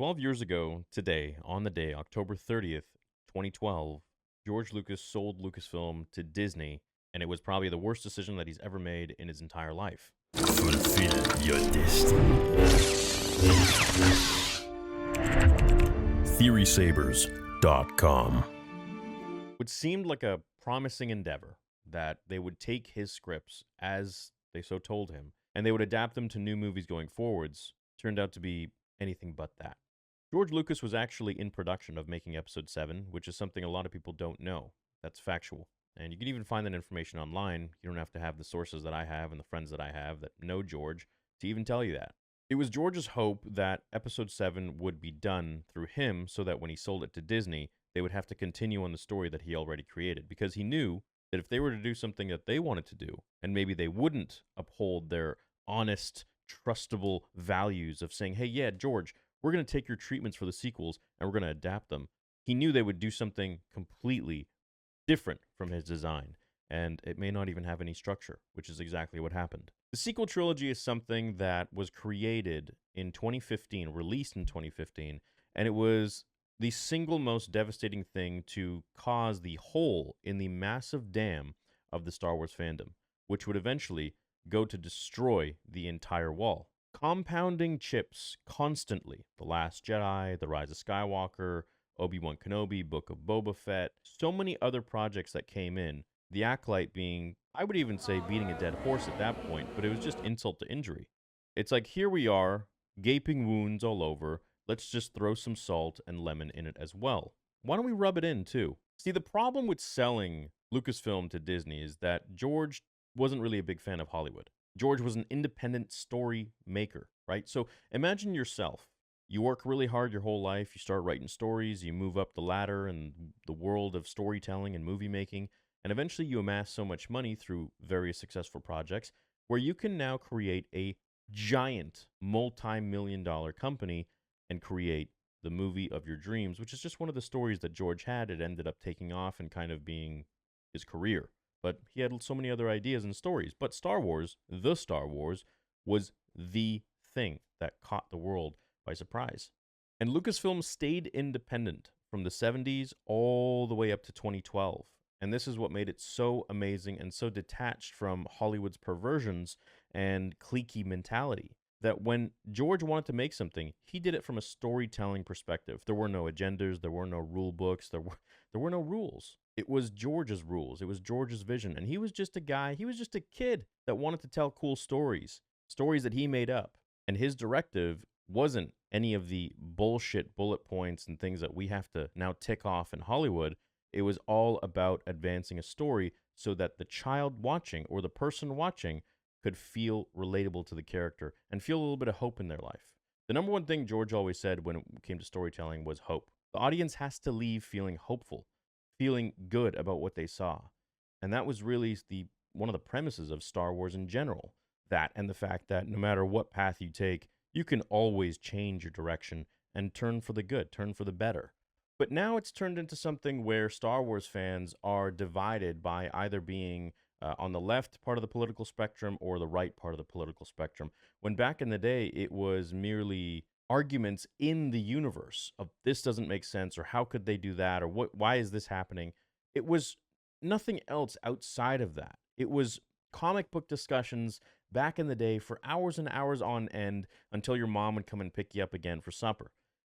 12 years ago today, on the day, October 30th, 2012, George Lucas sold Lucasfilm to Disney, and it was probably the worst decision that he's ever made in his entire life. Fulfill your destiny. TheorySabers.com. What seemed like a promising endeavor that they would take his scripts as they so told him, and they would adapt them to new movies going forwards, turned out to be anything but that. George Lucas was actually in production of making Episode 7, which is something a lot of people don't know. That's factual. And you can even find that information online. You don't have to have the sources that I have and the friends that I have that know George to even tell you that. It was George's hope that Episode 7 would be done through him so that when he sold it to Disney, they would have to continue on the story that he already created, because he knew that if they were to do something that they wanted to do, and maybe they wouldn't uphold their honest, trustable values of saying, hey, yeah, George, we're going to take your treatments for the sequels and we're going to adapt them. He knew they would do something completely different from his design, and it may not even have any structure, which is exactly what happened. The sequel trilogy is something that was created in 2015, released in 2015, and it was the single most devastating thing to cause the hole in the massive dam of the Star Wars fandom, which would eventually go to destroy the entire wall. Compounding chips constantly. The Last Jedi, The Rise of Skywalker, Obi-Wan Kenobi, Book of Boba Fett, so many other projects that came in. The Acolyte being, I would even say, beating a dead horse at that point, but it was just insult to injury. It's like, here we are, gaping wounds all over. Let's just throw some salt and lemon in it as well. Why don't we rub it in, too? See, the problem with selling Lucasfilm to Disney is that George wasn't really a big fan of Hollywood. George was an independent story maker, right? So imagine yourself. You work really hard your whole life. You start writing stories. You move up the ladder in the world of storytelling and movie making. And eventually you amass so much money through various successful projects where you can now create a giant multi-million-dollar company and create the movie of your dreams, which is just one of the stories that George had. It ended up taking off and kind of being his career. But he had so many other ideas and stories. But Star Wars, the Star Wars, was the thing that caught the world by surprise. And Lucasfilm stayed independent from the 70s all the way up to 2012. And this is what made it so amazing and so detached from Hollywood's perversions and cliquey mentality, that when George wanted to make something, he did it from a storytelling perspective. There were no agendas, there were no rule books, there were no rules. It was George's rules. It was George's vision. And he was just a guy, he was just a kid that wanted to tell cool stories, stories that he made up. And his directive wasn't any of the bullshit bullet points and things that we have to now tick off in Hollywood. It was all about advancing a story so that the child watching or the person watching could feel relatable to the character and feel a little bit of hope in their life. The number one thing George always said when it came to storytelling was hope. The audience has to leave feeling hopeful, feeling good about what they saw. And that was really one of the premises of Star Wars in general. That and the fact that no matter what path you take, you can always change your direction and turn for the good, turn for the better. But now it's turned into something where Star Wars fans are divided by either being on the left part of the political spectrum or the right part of the political spectrum. When back in the day, it was merely arguments in the universe of this doesn't make sense, or how could they do that, or why is this happening? It was nothing else outside of that. It was comic book discussions back in the day for hours and hours on end until your mom would come and pick you up again for supper.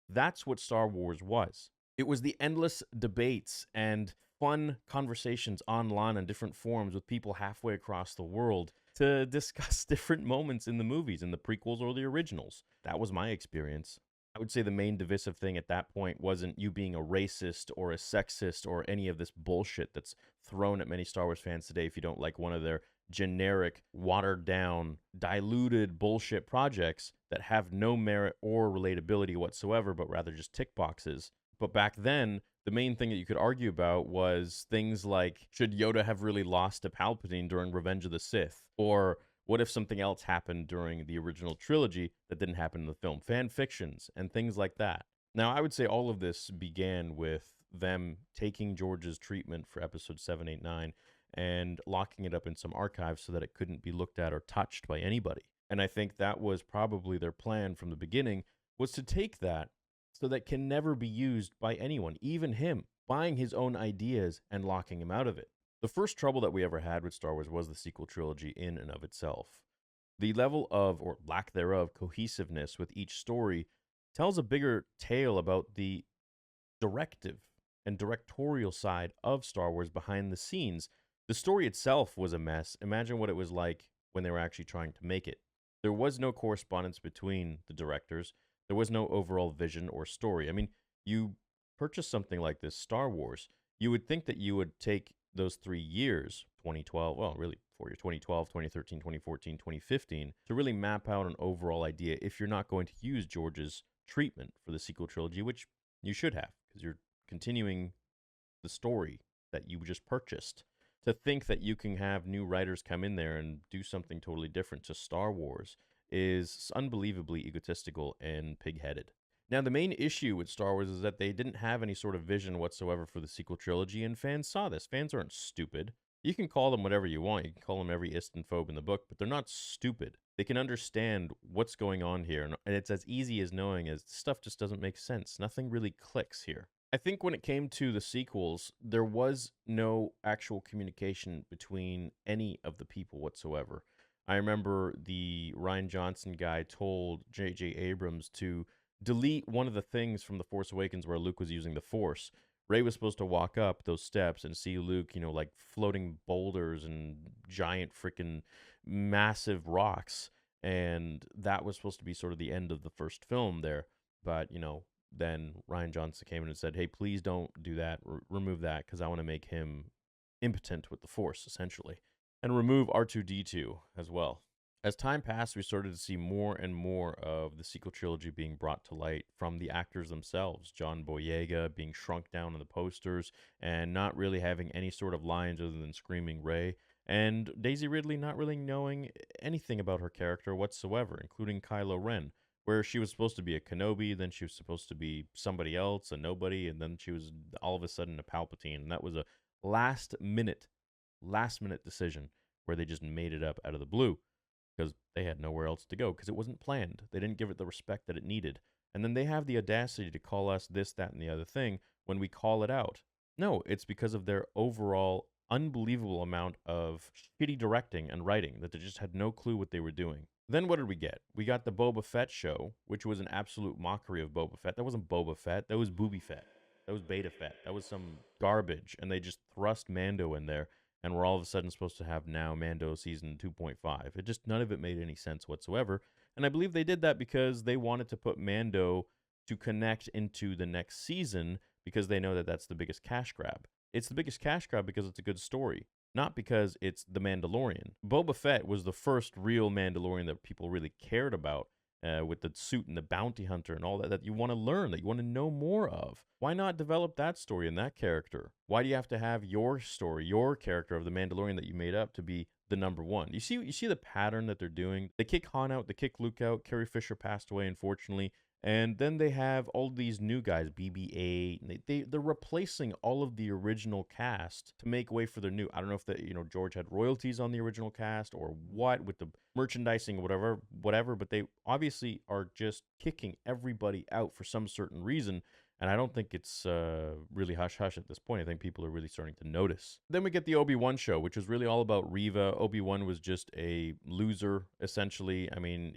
That's what Star Wars was. It was the endless debates and fun conversations online on different forums with people halfway across the world to discuss different moments in the movies, in the prequels or the originals. That was my experience. I would say the main divisive thing at that point wasn't you being a racist or a sexist or any of this bullshit that's thrown at many Star Wars fans today if you don't like one of their generic, watered-down, diluted bullshit projects that have no merit or relatability whatsoever, but rather just tick boxes. But back then, the main thing that you could argue about was things like, should Yoda have really lost to Palpatine during Revenge of the Sith? Or what if something else happened during the original trilogy that didn't happen in the film? Fan fictions and things like that. Now, I would say all of this began with them taking George's treatment for episode 7, 8, 9 and locking it up in some archives so that it couldn't be looked at or touched by anybody. And I think that was probably their plan from the beginning, was to take that so that can never be used by anyone, even him, buying his own ideas and locking him out of it. The first trouble that we ever had with Star Wars was the sequel trilogy in and of itself. The level of, or lack thereof, cohesiveness with each story tells a bigger tale about the directive and directorial side of Star Wars behind the scenes. The story itself was a mess. Imagine what it was like when they were actually trying to make it. There was no correspondence between the directors. There was no overall vision or story. I mean, you purchase something like this, Star Wars, you would think that you would take those 3 years, 2012, well, really 4 years, 2012, 2013, 2014, 2015, to really map out an overall idea if you're not going to use George's treatment for the sequel trilogy, which you should have, because you're continuing the story that you just purchased. To think that you can have new writers come in there and do something totally different to Star Wars is unbelievably egotistical and pig-headed. Now, the main issue with Star Wars is that they didn't have any sort of vision whatsoever for the sequel trilogy, and fans saw this. Fans aren't stupid. You can call them whatever you want. You can call them every ist and phobe in the book, but they're not stupid. They can understand what's going on here, and it's as easy as knowing as stuff just doesn't make sense. Nothing really clicks here. I think when it came to the sequels, there was no actual communication between any of the people whatsoever. I remember the Rian Johnson guy told J.J. Abrams to delete one of the things from The Force Awakens where Luke was using the Force. Rey was supposed to walk up those steps and see Luke, like floating boulders and giant freaking massive rocks. And that was supposed to be sort of the end of the first film there. But, then Rian Johnson came in and said, hey, please don't do that. Remove that because I want to make him impotent with the Force, essentially. And remove R2-D2 as well. As time passed, we started to see more and more of the sequel trilogy being brought to light from the actors themselves. John Boyega being shrunk down in the posters and not really having any sort of lines other than screaming Rey. And Daisy Ridley not really knowing anything about her character whatsoever, including Kylo Ren, where she was supposed to be a Kenobi, then she was supposed to be somebody else, a nobody, and then she was all of a sudden a Palpatine. And that was a last minute decision where they just made it up out of the blue because they had nowhere else to go because it wasn't planned. They didn't give it the respect that it needed. And then they have the audacity to call us this, that, and the other thing when we call it out. No, it's because of their overall unbelievable amount of shitty directing and writing that they just had no clue what they were doing. Then what did we get? We got the Boba Fett show, which was an absolute mockery of Boba Fett. That wasn't Boba Fett. That was Booby Fett. That was Beta Fett. That was some garbage. And they just thrust Mando in there, and we're all of a sudden supposed to have now Mando season 2.5. It just, none of it made any sense whatsoever. And I believe they did that because they wanted to put Mando to connect into the next season because they know that that's the biggest cash grab. It's the biggest cash grab because it's a good story, not because it's The Mandalorian. Boba Fett was the first real Mandalorian that people really cared about, with the suit and the bounty hunter and all that you want to learn, that you want to know more of. Why not develop that story and that character? Why do you have to have your story, your character of the Mandalorian that you made up to be the number one? You see the pattern that they're doing? They kick Han out, they kick Luke out. Carrie Fisher passed away, unfortunately. And then they have all these new guys, BB-8. They're replacing all of the original cast to make way for their new. I don't know if George had royalties on the original cast or what with the merchandising or whatever. But they obviously are just kicking everybody out for some certain reason. And I don't think it's really hush-hush at this point. I think people are really starting to notice. Then we get the ObiWan show, which is really all about Reva. ObiWan was just a loser, essentially. I mean,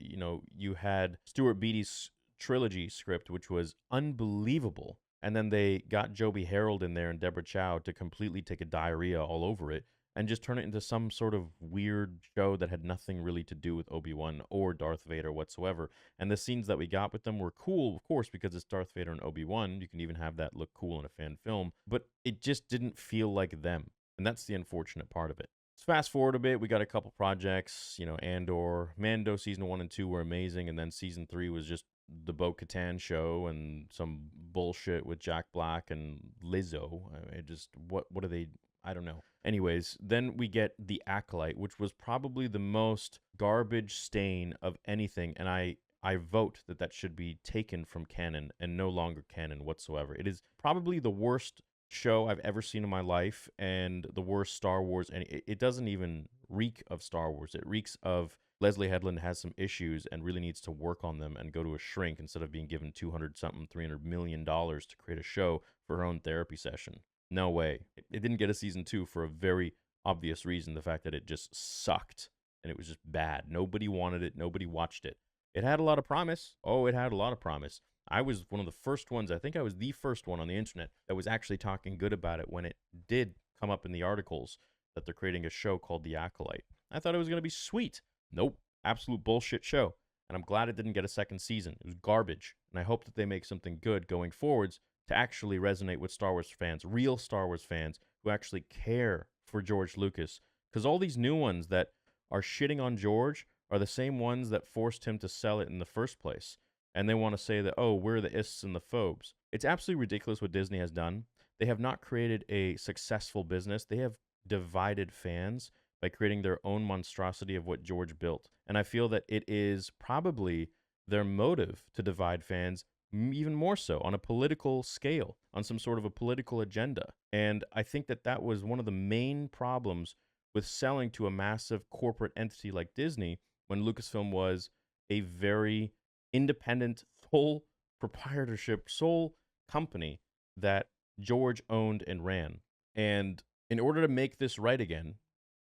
you had Stuart Beattie's trilogy script, which was unbelievable. And then they got Joby Harold in there and Deborah Chow to completely take a diarrhea all over it and just turn it into some sort of weird show that had nothing really to do with Obi-Wan or Darth Vader whatsoever. And the scenes that we got with them were cool, of course, because it's Darth Vader and Obi-Wan. You can even have that look cool in a fan film, but it just didn't feel like them. And that's the unfortunate part of it. Let's fast forward a bit. We got a couple projects, Andor, Mando season 1 and 2 were amazing. And then season 3 was just the Bo-Katan show and some bullshit with Jack Black and Lizzo. I mean, what are they? I don't know. Anyways, then we get The Acolyte, which was probably the most garbage stain of anything. And I vote that should be taken from canon and no longer canon whatsoever. It is probably the worst show I've ever seen in my life and the worst Star Wars. And it doesn't even reek of Star Wars. It reeks of Leslie Headland has some issues and really needs to work on them and go to a shrink instead of being given $200 million to create a show for her own therapy session. No way. It didn't get a season 2 for a very obvious reason, the fact that it just sucked and it was just bad. Nobody wanted it. Nobody watched it. It had a lot of promise. Oh, it had a lot of promise. I was one of the first ones, I think I was the first one on the internet that was actually talking good about it when it did come up in the articles that they're creating a show called The Acolyte. I thought it was going to be sweet. Nope. Absolute bullshit show. And I'm glad it didn't get a second season. It was garbage. And I hope that they make something good going forwards to actually resonate with Star Wars fans, real Star Wars fans who actually care for George Lucas. Because all these new ones that are shitting on George are the same ones that forced him to sell it in the first place. And they want to say that, oh, we're the ists and the phobes. It's absolutely ridiculous what Disney has done. They have not created a successful business. They have divided fans by creating their own monstrosity of what George built. And I feel that it is probably their motive to divide fans even more so on a political scale, on some sort of a political agenda. And I think that that was one of the main problems with selling to a massive corporate entity like Disney when Lucasfilm was a very independent, sole proprietorship, sole company that George owned and ran. And in order to make this right again,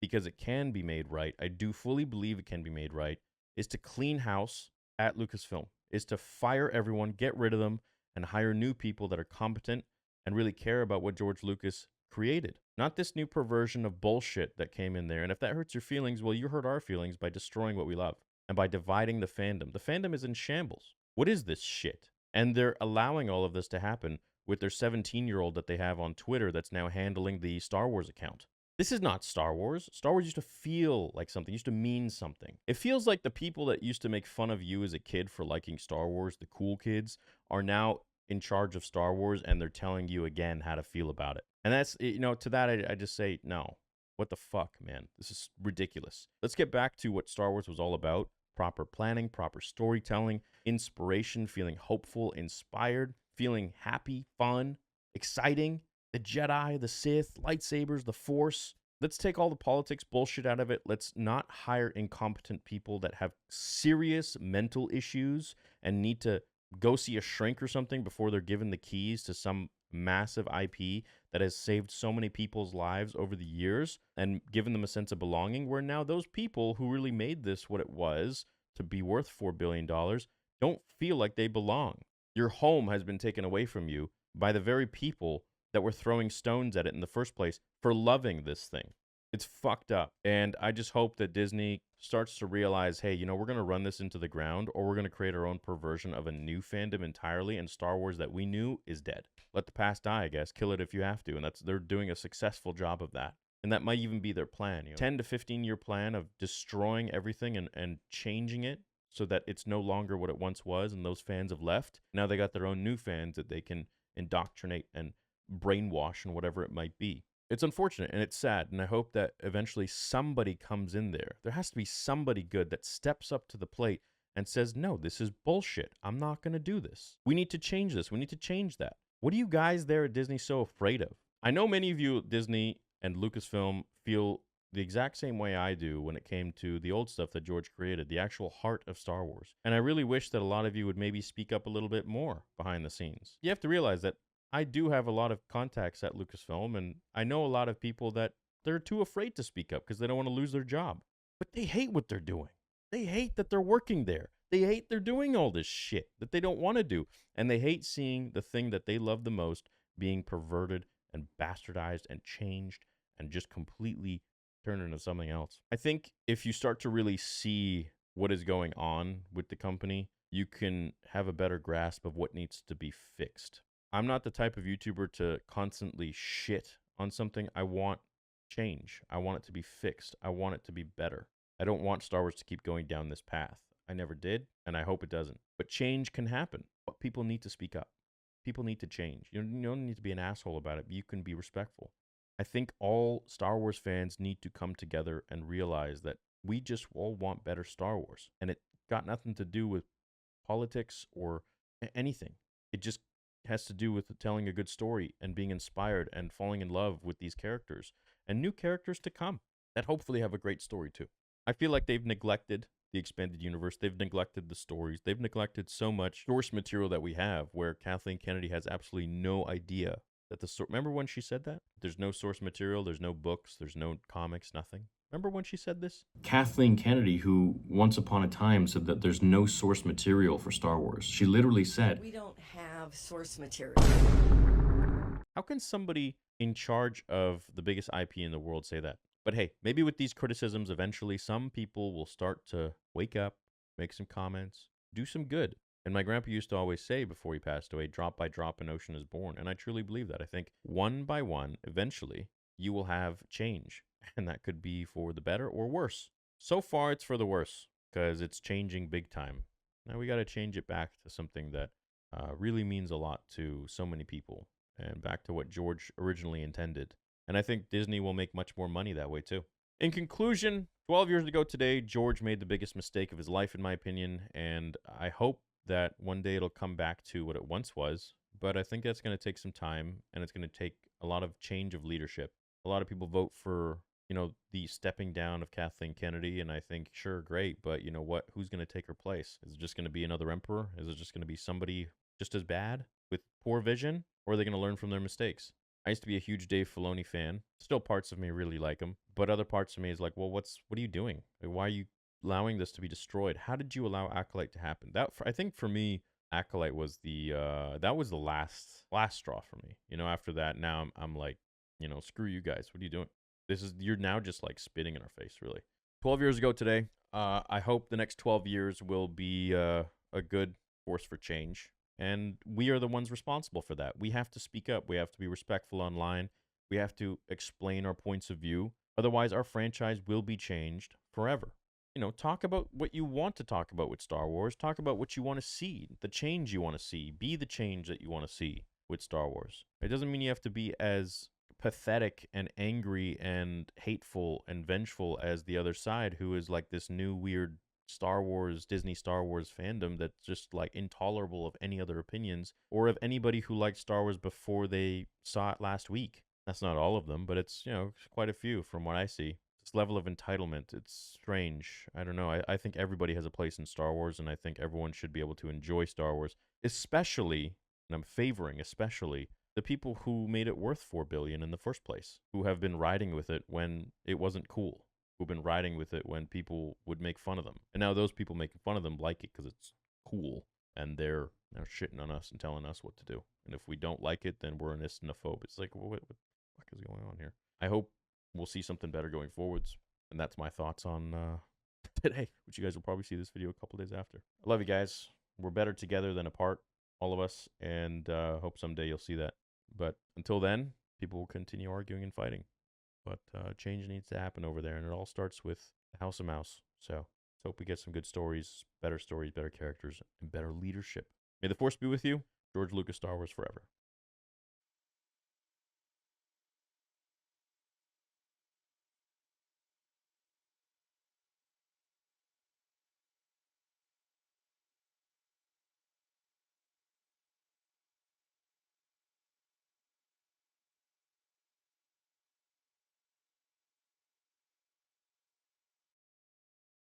because it can be made right, I do fully believe it can be made right, is to clean house at Lucasfilm, is to fire everyone, get rid of them, and hire new people that are competent and really care about what George Lucas created. Not this new perversion of bullshit that came in there. And if that hurts your feelings, well, you hurt our feelings by destroying what we love and by dividing the fandom. The fandom is in shambles. What is this shit? And they're allowing all of this to happen with their 17-year-old that they have on Twitter that's now handling the Star Wars account. This is not Star Wars. Star Wars used to feel like something, used to mean something. It feels like the people that used to make fun of you as a kid for liking Star Wars, the cool kids, are now in charge of Star Wars and they're telling you again how to feel about it. And that's, to that I just say, no. What the fuck, man? This is ridiculous. Let's get back to what Star Wars was all about. Proper planning, proper storytelling, inspiration, feeling hopeful, inspired, feeling happy, fun, exciting. The Jedi, the Sith, lightsabers, the Force. Let's take all the politics bullshit out of it. Let's not hire incompetent people that have serious mental issues and need to go see a shrink or something before they're given the keys to some massive IP that has saved so many people's lives over the years and given them a sense of belonging, where now those people who really made this what it was to be worth $4 billion don't feel like they belong. Your home has been taken away from you by the very people that were throwing stones at it in the first place for loving this thing. It's fucked up. And I just hope that Disney starts to realize, hey, we're going to run this into the ground, or we're going to create our own perversion of a new fandom entirely, and Star Wars that we knew is dead. Let the past die, I guess. Kill it if you have to. And they're doing a successful job of that. And that might even be their plan. 10 to 15-year plan of destroying everything and changing it so that it's no longer what it once was, and those fans have left. Now they got their own new fans that they can indoctrinate and brainwash and whatever it might be. It's unfortunate and it's sad, and I hope that eventually somebody comes in there. There has to be somebody good that steps up to the plate and says, no, this is bullshit. I'm not going to do this. We need to change this. We need to change that. What are you guys there at Disney so afraid of? I know many of you at Disney and Lucasfilm feel the exact same way I do when it came to the old stuff that George created, the actual heart of Star Wars. And I really wish that a lot of you would maybe speak up a little bit more behind the scenes. You have to realize that I do have a lot of contacts at Lucasfilm, and I know a lot of people that they're too afraid to speak up because they don't want to lose their job. But they hate what they're doing. They hate that they're working there. They hate they're doing all this shit that they don't want to do. And they hate seeing the thing that they love the most being perverted and bastardized and changed and just completely turned into something else. I think if you start to really see what is going on with the company, you can have a better grasp of what needs to be fixed. I'm not the type of YouTuber to constantly shit on something. I want change. I want it to be fixed. I want it to be better. I don't want Star Wars to keep going down this path. I never did, and I hope it doesn't. But change can happen. But people need to speak up. People need to change. You don't need to be an asshole about it, but you can be respectful. I think all Star Wars fans need to come together and realize that we just all want better Star Wars. And it got nothing to do with politics or anything. It just has to do with telling a good story and being inspired and falling in love with these characters and new characters to come. that hopefully have a great story too. I feel like they've neglected the expanded universe. They've neglected the stories. They've neglected so much source material that we have where Kathleen Kennedy has absolutely no idea that remember when she said that? There's no source material, there's no books, there's no comics, nothing. Remember when she said this? Kathleen Kennedy, who once upon a time said that there's no source material for Star Wars. She literally said, "We don't have source material." How can somebody in charge of the biggest IP in the world say that? But hey, maybe with these criticisms, eventually some people will start to wake up, make some comments, do some good. And my grandpa used to always say before he passed away, drop by drop, an ocean is born. And I truly believe that. I think one by one, eventually, you will have change. And that could be for the better or worse. So far, it's for the worse because it's changing big time. Now we got to change it back to something that really means a lot to so many people and back to what George originally intended. And I think Disney will make much more money that way too. In conclusion, 12 years ago today, George made the biggest mistake of his life, in my opinion, and I hope that one day it'll come back to what it once was. But I think that's going to take some time, and it's going to take a lot of change of leadership. A lot of people vote for, the stepping down of Kathleen Kennedy, and I think, sure, great, but you know what? Who's going to take her place? Is it just going to be another emperor? Is it just going to be somebody just as bad with poor vision, or are they going to learn from their mistakes? I used to be a huge Dave Filoni fan. Still parts of me really like him, but other parts of me is like, well, what are you doing? Like, why are you allowing this to be destroyed? How did you allow Acolyte to happen? I think for me, Acolyte was the last straw for me. After that, now I'm like, screw you guys. What are you doing? You're now just like spitting in our face, really. 12 years ago today, I hope the next 12 years will be a good force for change. And we are the ones responsible for that. We have to speak up. We have to be respectful online. We have to explain our points of view. Otherwise, our franchise will be changed forever. Talk about what you want to talk about with Star Wars. Talk about what you want to see, the change you want to see. Be the change that you want to see with Star Wars. It doesn't mean you have to be as pathetic and angry and hateful and vengeful as the other side, who is like this new weird Disney Star Wars fandom that's just like intolerable of any other opinions or of anybody who liked Star Wars before they saw it last week. That's not all of them, but it's, quite a few from what I see. This level of entitlement, it's strange. I don't know. I think everybody has a place in Star Wars, and I think everyone should be able to enjoy Star Wars, especially, and I'm favoring especially, the people who made it worth $4 billion in the first place, who have been riding with it when it wasn't cool. Who've been riding with it when people would make fun of them. And now those people making fun of them like it because it's cool, and they're now shitting on us and telling us what to do. And if we don't like it, then we're an isnophobe. It's like, what the fuck is going on here? I hope we'll see something better going forwards. And that's my thoughts on today, which you guys will probably see this video a couple days after. I love you guys. We're better together than apart, all of us, and hope someday you'll see that. But until then, people will continue arguing and fighting. But change needs to happen over there, and it all starts with the House of Mouse. So let's hope we get some good stories, better characters, and better leadership. May the Force be with you. George Lucas, Star Wars forever.